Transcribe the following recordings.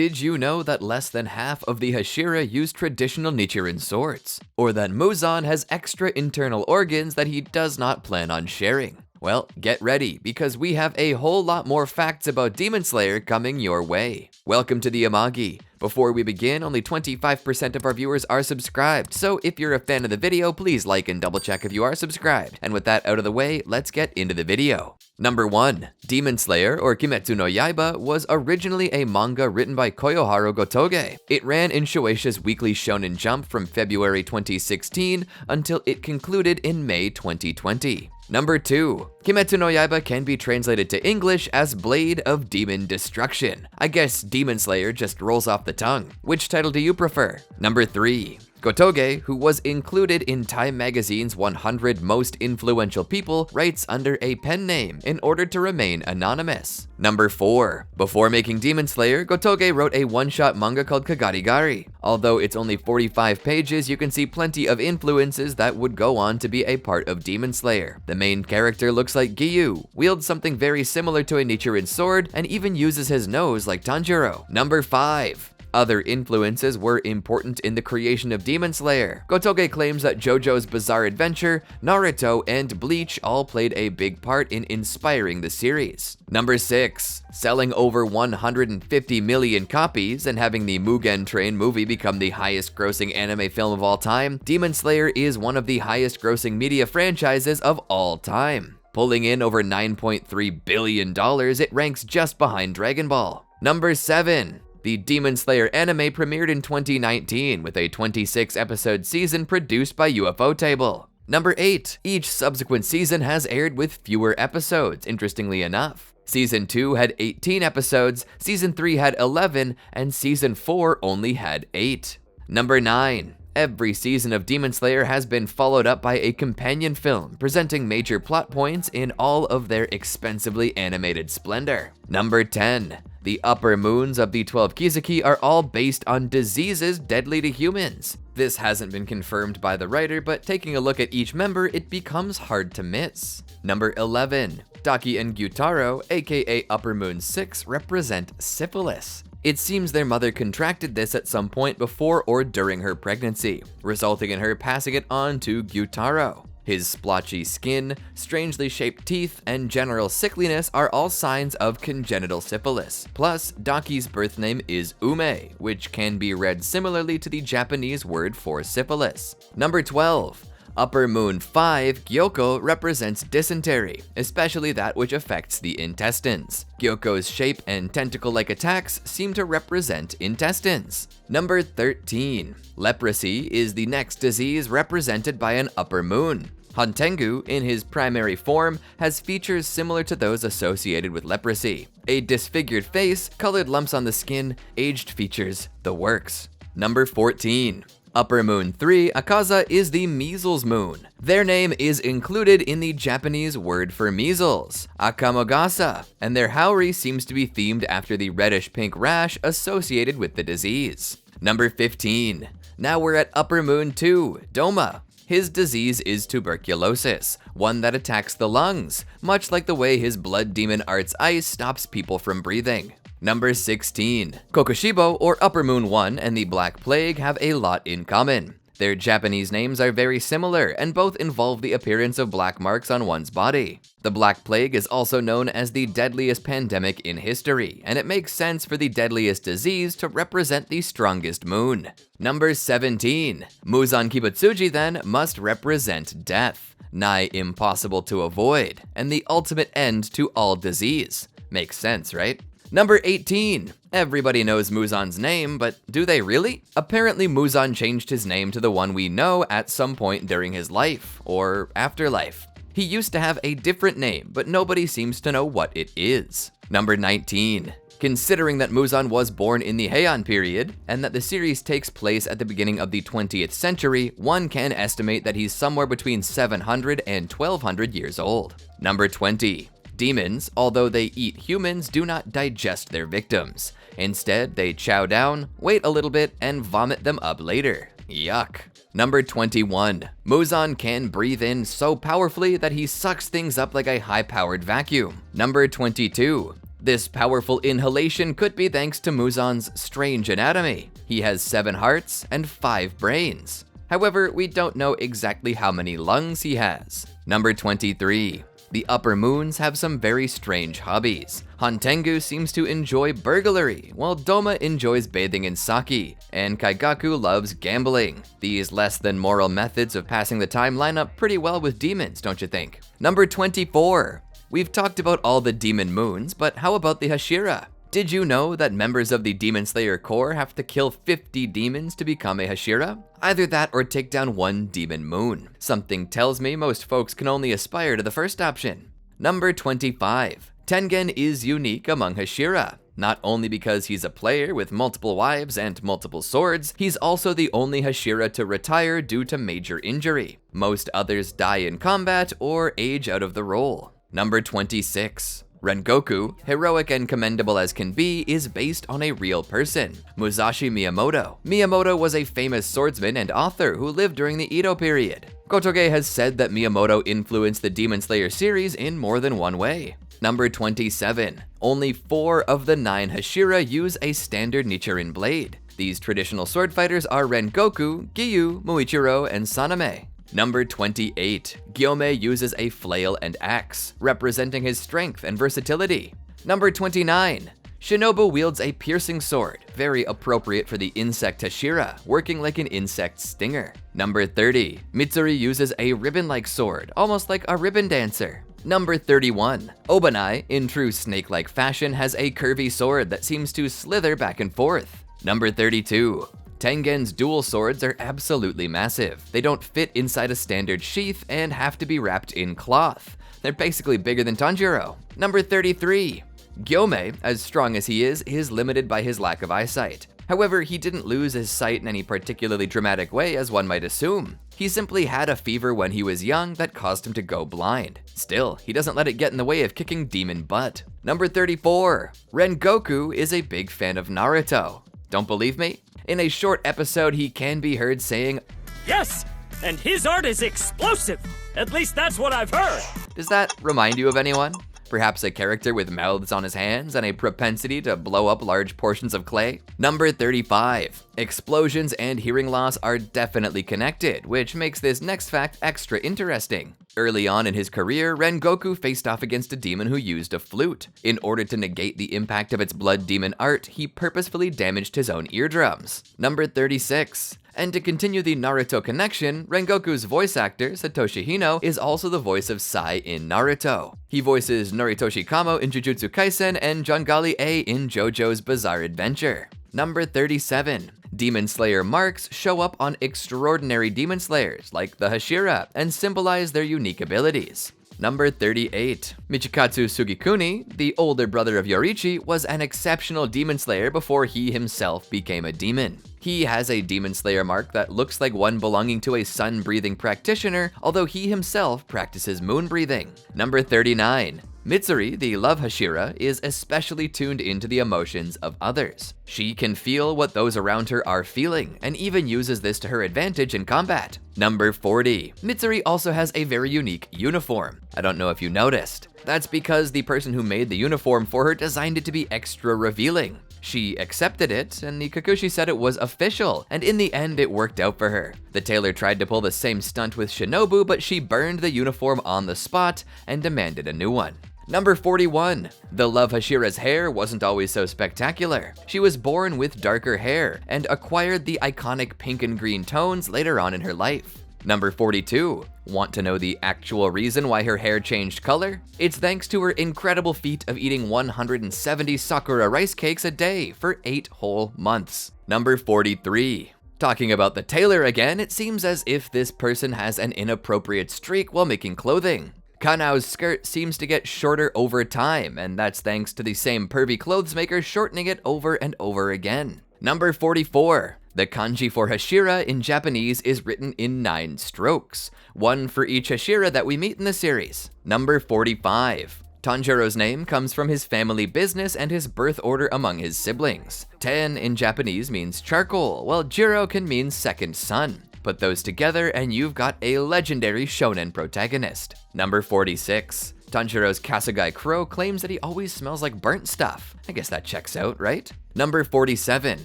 Did you know that less than half of the Hashira use traditional Nichirin swords? Or that Muzan has extra internal organs that he does not plan on sharing? Well, get ready, because we have a whole lot more facts about Demon Slayer coming your way. Welcome to the Amagi. Before we begin, only 25% of our viewers are subscribed, so if you're a fan of the video, please like and double check if you are subscribed. And with that out of the way, let's get into the video. Number 1. Demon Slayer, or Kimetsu no Yaiba, was originally a manga written by Koyoharu Gotoge. It ran in Shueisha's Weekly Shonen Jump from February 2016 until it concluded in May 2020. Number 2. Kimetsu no Yaiba can be translated to English as Blade of Demon Destruction. I guess Demon Slayer just rolls off the tongue. Which title do you prefer? Number 3. Gotoge, who was included in Time Magazine's 100 Most Influential People, writes under a pen name in order to remain anonymous. Number 4. Before making Demon Slayer, Gotoge wrote a one-shot manga called Kagarigari. Although it's only 45 pages, you can see plenty of influences that would go on to be a part of Demon Slayer. The main character looks like Giyu, wields something very similar to a Nichirin sword, and even uses his nose like Tanjiro. Number 5. Other influences were important in the creation of Demon Slayer. Gotoge claims that JoJo's Bizarre Adventure, Naruto, and Bleach all played a big part in inspiring the series. Number 6. Selling over 150 million copies and having the Mugen Train movie become the highest grossing anime film of all time, Demon Slayer is one of the highest grossing media franchises of all time. Pulling in over $9.3 billion, it ranks just behind Dragon Ball. Number 7. The Demon Slayer anime premiered in 2019 with a 26-episode season produced by UFO Table. Number 8. Each subsequent season has aired with fewer episodes, interestingly enough. Season 2 had 18 episodes, Season 3 had 11, and Season 4 only had 8. Number 9. Every season of Demon Slayer has been followed up by a companion film, presenting major plot points in all of their expensively animated splendor. Number 10. The upper moons of the 12 Kizuki are all based on diseases deadly to humans. This hasn't been confirmed by the writer, but taking a look at each member, it becomes hard to miss. Number 11. Daki and Gyutaro, aka Upper Moon 6, represent syphilis. It seems their mother contracted this at some point before or during her pregnancy, resulting in her passing it on to Gyutaro. His splotchy skin, strangely shaped teeth, and general sickliness are all signs of congenital syphilis. Plus, Daki's birth name is Ume, which can be read similarly to the Japanese word for syphilis. Number 12. Upper Moon 5, Gyoko, represents dysentery, especially that which affects the intestines. Gyoko's shape and tentacle-like attacks seem to represent intestines. Number 13. Leprosy is the next disease represented by an upper moon. Hantengu, in his primary form, has features similar to those associated with leprosy. A disfigured face, colored lumps on the skin, aged features, the works. Number 14. Upper Moon 3, Akaza, is the measles moon. Their name is included in the Japanese word for measles, akamogasa, and their haori seems to be themed after the reddish-pink rash associated with the disease. Number 15. Now we're at Upper Moon 2, Doma. His disease is tuberculosis, one that attacks the lungs, much like the way his blood demon Art's ice stops people from breathing. Number 16. Kokushibo, or Upper Moon 1, and the Black Plague have a lot in common. Their Japanese names are very similar, and both involve the appearance of black marks on one's body. The Black Plague is also known as the deadliest pandemic in history, and it makes sense for the deadliest disease to represent the strongest moon. Number 17. Muzan Kibutsuji then must represent death, nigh impossible to avoid, and the ultimate end to all disease. Makes sense, right? Number 18. Everybody knows Muzan's name, but do they really? Apparently Muzan changed his name to the one we know at some point during his life, or afterlife. He used to have a different name, but nobody seems to know what it is. Number 19. Considering that Muzan was born in the Heian period, and that the series takes place at the beginning of the 20th century, one can estimate that he's somewhere between 700 and 1200 years old. Number 20. Demons, although they eat humans, do not digest their victims. Instead, they chow down, wait a little bit, and vomit them up later. Yuck. Number 21. Muzan can breathe in so powerfully that he sucks things up like a high-powered vacuum. Number 22. This powerful inhalation could be thanks to Muzan's strange anatomy. He has 7 hearts and 5 brains. However, we don't know exactly how many lungs he has. Number 23. The upper moons have some very strange hobbies. Hantengu seems to enjoy burglary, while Doma enjoys bathing in sake, and Kaigaku loves gambling. These less than moral methods of passing the time line up pretty well with demons, don't you think? Number 24. We've talked about all the demon moons, but how about the Hashira? Did you know that members of the Demon Slayer Corps have to kill 50 demons to become a Hashira? Either that or take down 1 demon moon. Something tells me most folks can only aspire to the first option. Number 25. Tengen is unique among Hashira. Not only because he's a player with multiple wives and multiple swords, he's also the only Hashira to retire due to major injury. Most others die in combat or age out of the role. Number 26. Rengoku, heroic and commendable as can be, is based on a real person, Musashi Miyamoto. Miyamoto was a famous swordsman and author who lived during the Edo period. Gotoge has said that Miyamoto influenced the Demon Slayer series in more than one way. Number 27. Only 4 of the 9 Hashira use a standard Nichirin blade. These traditional sword fighters are Rengoku, Giyu, Muichiro, and Saname. Number 28. Gyome uses a flail and axe, representing his strength and versatility. Number 29. Shinobu wields a piercing sword, very appropriate for the insect Hashira, working like an insect stinger. Number 30. Mitsuri uses a ribbon-like sword, almost like a ribbon dancer. Number 31. Obanai, in true snake-like fashion, has a curvy sword that seems to slither back and forth. Number 32. Tengen's dual swords are absolutely massive. They don't fit inside a standard sheath and have to be wrapped in cloth. They're basically bigger than Tanjiro. Number 33. Gyome, as strong as he is limited by his lack of eyesight. However, he didn't lose his sight in any particularly dramatic way as one might assume. He simply had a fever when he was young that caused him to go blind. Still, he doesn't let it get in the way of kicking demon butt. Number 34. Rengoku is a big fan of Naruto. Don't believe me? In a short episode, he can be heard saying, "Yes, and his art is explosive. At least that's what I've heard." Does that remind you of anyone? Perhaps a character with mouths on his hands and a propensity to blow up large portions of clay? Number 35. Explosions and hearing loss are definitely connected, which makes this next fact extra interesting. Early on in his career, Rengoku faced off against a demon who used a flute. In order to negate the impact of its blood demon art, he purposefully damaged his own eardrums. Number 36. And to continue the Naruto connection, Rengoku's voice actor, Satoshi Hino, is also the voice of Sai in Naruto. He voices Noritoshi Kamo in Jujutsu Kaisen and Jangali A in JoJo's Bizarre Adventure. Number 37. Demon Slayer marks show up on extraordinary demon slayers like the Hashira and symbolize their unique abilities. Number 38. Michikatsu Sugikuni, the older brother of Yoriichi, was an exceptional demon slayer before he himself became a demon. He has a demon slayer mark that looks like one belonging to a sun-breathing practitioner, although he himself practices moon breathing. Number 39. Mitsuri, the love Hashira, is especially tuned into the emotions of others. She can feel what those around her are feeling, and even uses this to her advantage in combat. Number 40. Mitsuri also has a very unique uniform. I don't know if you noticed. That's because the person who made the uniform for her designed it to be extra revealing. She accepted it, and the Kikuchi said it was official, and in the end it worked out for her. The tailor tried to pull the same stunt with Shinobu, but she burned the uniform on the spot and demanded a new one. Number 41. The love Hashira's hair wasn't always so spectacular. She was born with darker hair and acquired the iconic pink and green tones later on in her life. Number 42. Want to know the actual reason why her hair changed color? It's thanks to her incredible feat of eating 170 Sakura rice cakes a day for 8 whole months. Number 43. Talking about the tailor again, it seems as if this person has an inappropriate streak while making clothing. Kanao's skirt seems to get shorter over time, and that's thanks to the same pervy clothes maker shortening it over and over again. Number 44. The kanji for Hashira in Japanese is written in 9 strokes, one for each Hashira that we meet in the series. Number 45. Tanjiro's name comes from his family business and his birth order among his siblings. Ten in Japanese means charcoal, while Jiro can mean second son. Put those together and you've got a legendary shonen protagonist. Number 46. Tanjiro's Kasugai Crow claims that he always smells like burnt stuff. I guess that checks out, right? Number 47.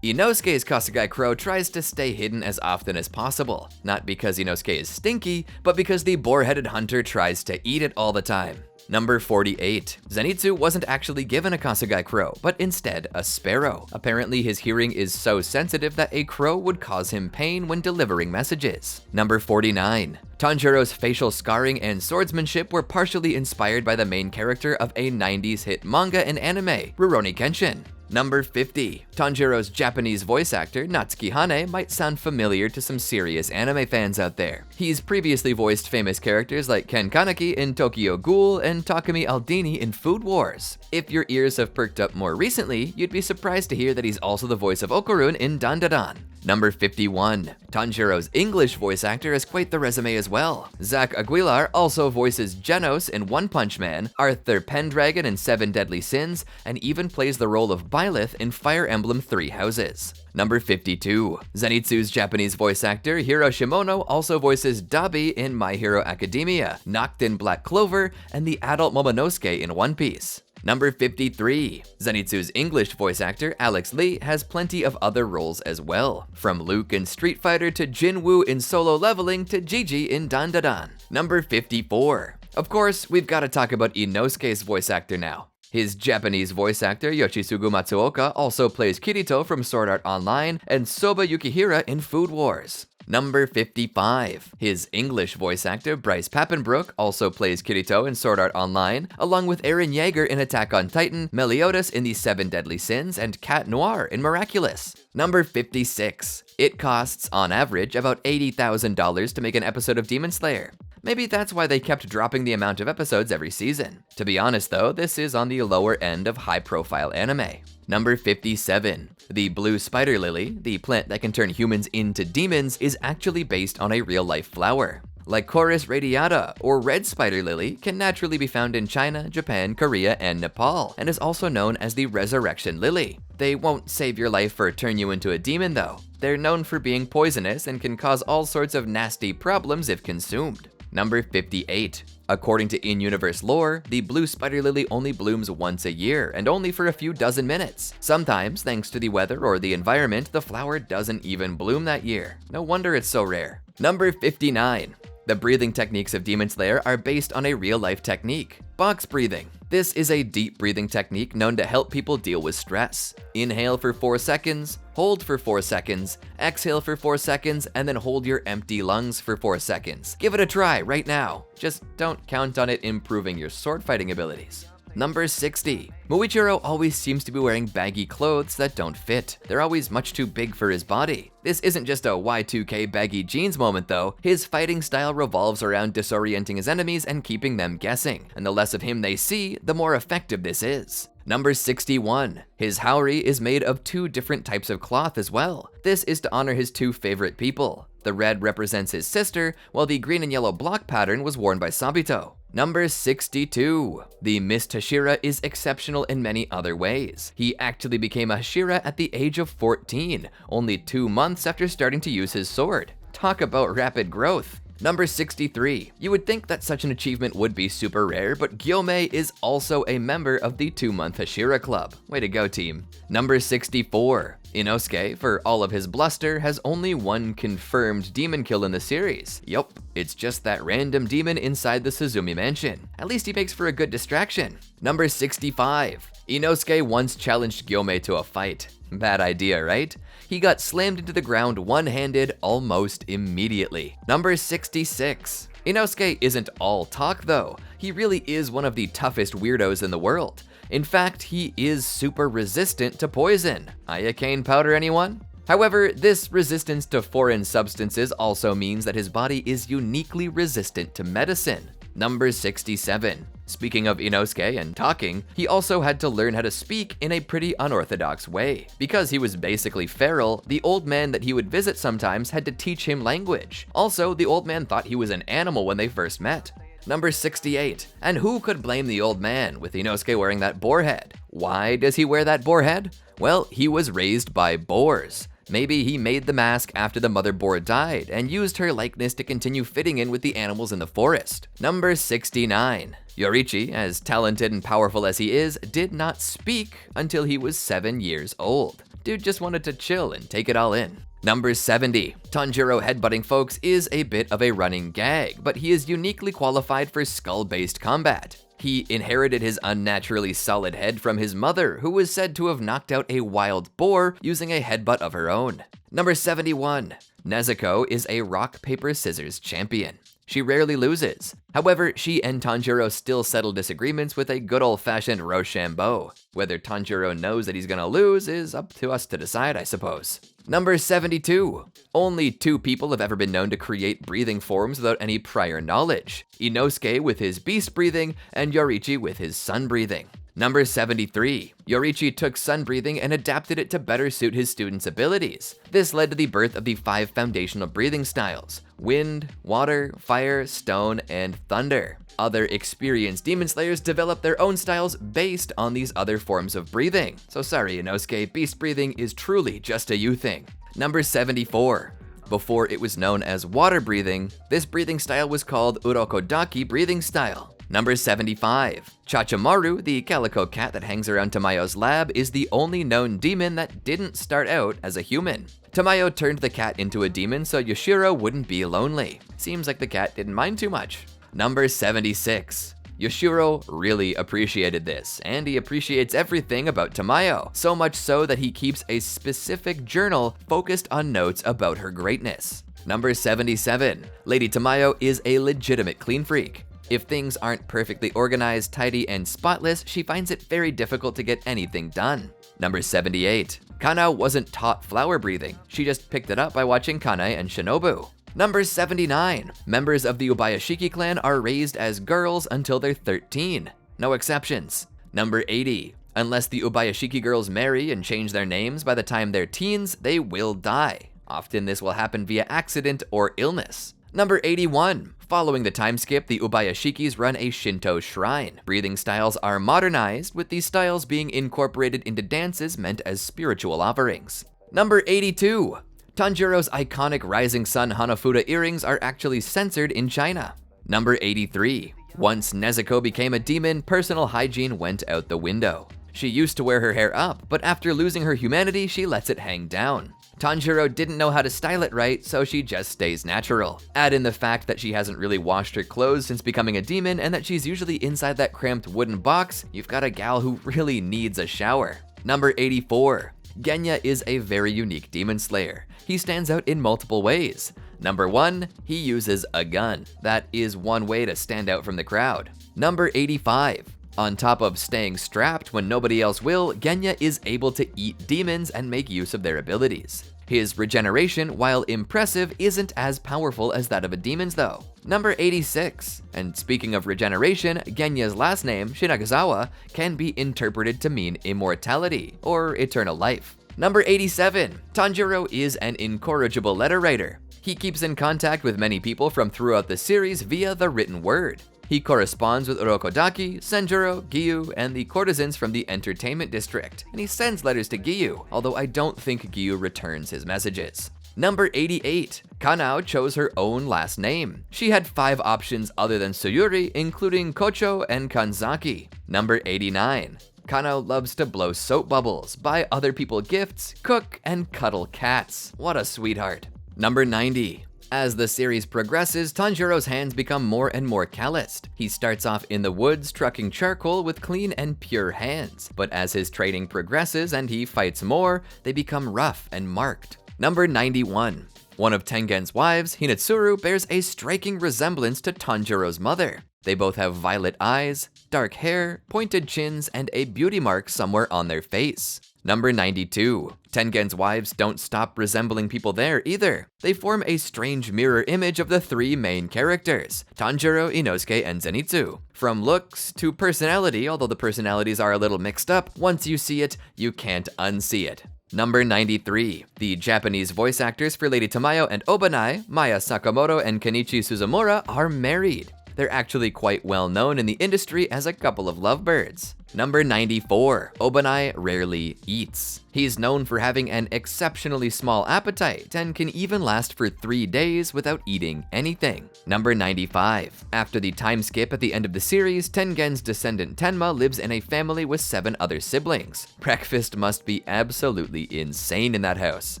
Inosuke's Kasugai Crow tries to stay hidden as often as possible, not because Inosuke is stinky, but because the boar-headed hunter tries to eat it all the time. Number 48. Zenitsu wasn't actually given a Kasugai Crow, but instead a sparrow. Apparently his hearing is so sensitive that a crow would cause him pain when delivering messages. Number 49. Tanjiro's facial scarring and swordsmanship were partially inspired by the main character of a 90s hit manga and anime, Rurouni Kenshin. Number 50. Tanjiro's Japanese voice actor, Natsuki Hane, might sound familiar to some serious anime fans out there. He's previously voiced famous characters like Ken Kaneki in Tokyo Ghoul and Takumi Aldini in Food Wars. If your ears have perked up more recently, you'd be surprised to hear that he's also the voice of Okurun in Dandadan. Number 51. Tanjiro's English voice actor has quite the resume as well. Zach Aguilar also voices Genos in One Punch Man, Arthur Pendragon in Seven Deadly Sins, and even plays the role of Byleth in Fire Emblem Three Houses. Number 52. Zenitsu's Japanese voice actor Hiro Shimono also voices Dabi in My Hero Academia, Noct in Black Clover, and the adult Momonosuke in One Piece. Number 53. Zenitsu's English voice actor Alex Lee has plenty of other roles as well, from Luke in Street Fighter to Jinwoo in Solo Leveling to Gigi in Dandadan. Number 54. Of course, we've got to talk about Inosuke's voice actor now. His Japanese voice actor Yoshisugu Matsuoka also plays Kirito from Sword Art Online and Soba Yukihira in Food Wars. Number 55. His English voice actor Bryce Papenbrook also plays Kirito in Sword Art Online, along with Eren Yeager in Attack on Titan, Meliodas in the Seven Deadly Sins, and Cat Noir in Miraculous. Number 56. It costs, on average, about $80,000 to make an episode of Demon Slayer. Maybe that's why they kept dropping the amount of episodes every season. To be honest though, this is on the lower end of high-profile anime. Number 57. The blue spider lily, the plant that can turn humans into demons, is actually based on a real-life flower. Lycoris radiata, or red spider lily, can naturally be found in China, Japan, Korea, and Nepal, and is also known as the resurrection lily. They won't save your life or turn you into a demon though. They're known for being poisonous and can cause all sorts of nasty problems if consumed. Number 58. According to in-universe lore, the blue spider lily only blooms once a year, and only for a few dozen minutes. Sometimes, thanks to the weather or the environment, the flower doesn't even bloom that year. No wonder it's so rare. Number 59. The breathing techniques of Demon Slayer are based on a real-life technique, box breathing. This is a deep breathing technique known to help people deal with stress. Inhale for 4 seconds, hold for 4 seconds, exhale for 4 seconds, and then hold your empty lungs for 4 seconds. Give it a try right now. Just don't count on it improving your sword fighting abilities. Number 60. Muichiro always seems to be wearing baggy clothes that don't fit. They're always much too big for his body. This isn't just a Y2K baggy jeans moment though. His fighting style revolves around disorienting his enemies and keeping them guessing, and the less of him they see, the more effective this is. Number 61. His haori is made of 2 different types of cloth as well. This is to honor his 2 favorite people. The red represents his sister, while the green and yellow block pattern was worn by Sabito. Number 62. The Mist Hashira is exceptional in many other ways. He actually became a Hashira at the age of 14, only 2 months after starting to use his sword. Talk about rapid growth. Number 63. You would think that such an achievement would be super rare, but Gyomei is also a member of the 2-month Hashira Club. Way to go, team. Number 64. Inosuke, for all of his bluster, has only 1 confirmed demon kill in the series. Yup, it's just that random demon inside the Suzumi mansion. At least he makes for a good distraction. Number 65. Inosuke once challenged Gyomei to a fight. Bad idea, right? He got slammed into the ground one-handed almost immediately. Number 66. Inosuke isn't all talk though. He really is one of the toughest weirdos in the world. In fact, he is super resistant to poison. Iocane powder, anyone? However, this resistance to foreign substances also means that his body is uniquely resistant to medicine. Number 67. Speaking of Inosuke and talking, he also had to learn how to speak in a pretty unorthodox way. Because he was basically feral, the old man that he would visit sometimes had to teach him language. Also, the old man thought he was an animal when they first met. Number 68. And who could blame the old man with Inosuke wearing that boar head? Why does he wear that boar head? Well, he was raised by boars. Maybe he made the mask after the mother boar died and used her likeness to continue fitting in with the animals in the forest. Number 69. Yorichi, as talented and powerful as he is, did not speak until he was 7 years old. Dude just wanted to chill and take it all in. Number 70. Tanjiro headbutting folks is a bit of a running gag, but he is uniquely qualified for skull-based combat. He inherited his unnaturally solid head from his mother, who was said to have knocked out a wild boar using a headbutt of her own. Number 71. Nezuko is a rock, paper, scissors champion. She rarely loses. However, she and Tanjiro still settle disagreements with a good old-fashioned Rochambeau. Whether Tanjiro knows that he's gonna lose is up to us to decide, I suppose. Number 72. Only 2 people have ever been known to create breathing forms without any prior knowledge. Inosuke with his beast breathing, and Yorichi with his sun breathing. Number 73. Yorichi took sun breathing and adapted it to better suit his students' abilities. This led to the birth of the 5 foundational breathing styles: wind, water, fire, stone, and thunder. Other experienced demon slayers developed their own styles based on these other forms of breathing. So sorry, Inosuke, beast breathing is truly just a you thing. Number 74. Before it was known as water breathing, this breathing style was called Urokodaki breathing style. Number 75. Chachamaru, the calico cat that hangs around Tamayo's lab, is the only known demon that didn't start out as a human. Tamayo turned the cat into a demon so Yoshiro wouldn't be lonely. Seems like the cat didn't mind too much. Number 76. Yoshiro really appreciated this, and he appreciates everything about Tamayo, so much so that he keeps a specific journal focused on notes about her greatness. Number 77. Lady Tamayo is a legitimate clean freak. If things aren't perfectly organized, tidy, and spotless, she finds it very difficult to get anything done. Number 78. Kanao wasn't taught flower breathing, she just picked it up by watching Kanae and Shinobu. Number 79. Members of the Ubayashiki clan are raised as girls until they're 13. No exceptions. Number 80. Unless the Ubayashiki girls marry and change their names by the time they're teens, they will die. Often this will happen via accident or illness. Number 81. Following the time skip, the Ubayashikis run a Shinto shrine. Breathing styles are modernized, with these styles being incorporated into dances meant as spiritual offerings. Number 82. Tanjiro's iconic Rising Sun Hanafuda earrings are actually censored in China. Number 83. Once Nezuko became a demon, personal hygiene went out the window. She used to wear her hair up, but after losing her humanity, she lets it hang down. Tanjiro didn't know how to style it right, so she just stays natural. Add in the fact that she hasn't really washed her clothes since becoming a demon and that she's usually inside that cramped wooden box, you've got a gal who really needs a shower. Number 84. Genya is a very unique demon slayer. He stands out in multiple ways. Number 1, he uses a gun. That is one way to stand out from the crowd. Number 85. On top of staying strapped when nobody else will, Genya is able to eat demons and make use of their abilities. His regeneration, while impressive, isn't as powerful as that of a demon's though. Number 86. And speaking of regeneration, Genya's last name, Shinagazawa, can be interpreted to mean immortality, or eternal life. Number 87. Tanjiro is an incorrigible letter writer. He keeps in contact with many people from throughout the series via the written word. He corresponds with Urokodaki, Senjuro, Giyu, and the courtesans from the entertainment district, and he sends letters to Giyu, although I don't think Giyu returns his messages. Number 88. Kanao chose her own last name. She had 5 options other than Suyuri, including Kocho and Kanzaki. Number 89. Kanao loves to blow soap bubbles, buy other people gifts, cook, and cuddle cats. What a sweetheart. Number 90. As the series progresses, Tanjiro's hands become more and more calloused. He starts off in the woods trucking charcoal with clean and pure hands, but as his training progresses and he fights more, they become rough and marked. Number 91. One of Tengen's wives, Hinatsuru, bears a striking resemblance to Tanjiro's mother. They both have violet eyes, dark hair, pointed chins, and a beauty mark somewhere on their face. Number 92. Tengen's wives don't stop resembling people there either. They form a strange mirror image of the 3 main characters, Tanjiro, Inosuke, and Zenitsu. From looks to personality, although the personalities are a little mixed up, once you see it, you can't unsee it. Number 93. The Japanese voice actors for Lady Tamayo and Obanai, Maya Sakamoto and Kenichi Suzumura, are married. They're actually quite well known in the industry as a couple of lovebirds. Number 94, Obanai rarely eats. He's known for having an exceptionally small appetite and can even last for 3 days without eating anything. Number 95, after the time skip at the end of the series, Tengen's descendant Tenma lives in a family with 7 other siblings. Breakfast must be absolutely insane in that house.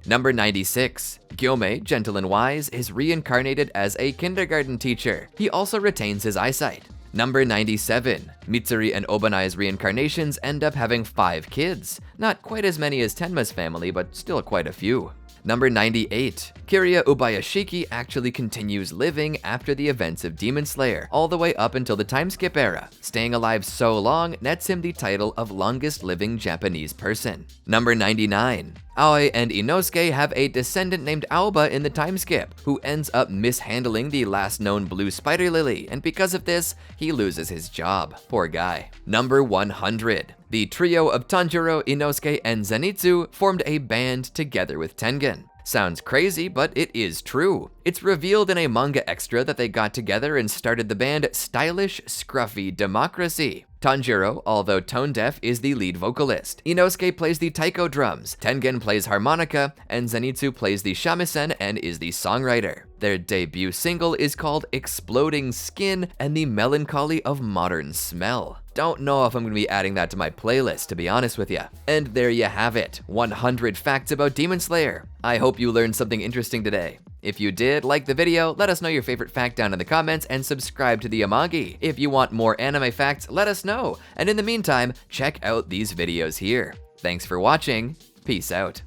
Number 96, Gyome, gentle and wise, is reincarnated as a kindergarten teacher. He also retains his eyesight. Number 97, Mitsuri and Obanai's reincarnations end up having 5 kids. Not quite as many as Tenma's family, but still quite a few. Number 98, Kirya Ubayashiki actually continues living after the events of Demon Slayer, all the way up until the time skip era. Staying alive so long nets him the title of longest living Japanese person. Number 99, Aoi and Inosuke have a descendant named Aoba in the time skip, who ends up mishandling the last known blue spider lily, and because of this, he loses his job. Poor guy. Number 100. The trio of Tanjiro, Inosuke, and Zenitsu formed a band together with Tengen. Sounds crazy, but it is true. It's revealed in a manga extra that they got together and started the band Stylish Scruffy Democracy. Tanjiro, although tone deaf, is the lead vocalist. Inosuke plays the taiko drums, Tengen plays harmonica, and Zenitsu plays the shamisen and is the songwriter. Their debut single is called Exploding Skin and the Melancholy of Modern Smell. Don't know if I'm going to be adding that to my playlist, to be honest with you. And there you have it, 100 facts about Demon Slayer. I hope you learned something interesting today. If you did, like the video, let us know your favorite fact down in the comments, and subscribe to the Amagi. If you want more anime facts, let us know. And in the meantime, check out these videos here. Thanks for watching. Peace out.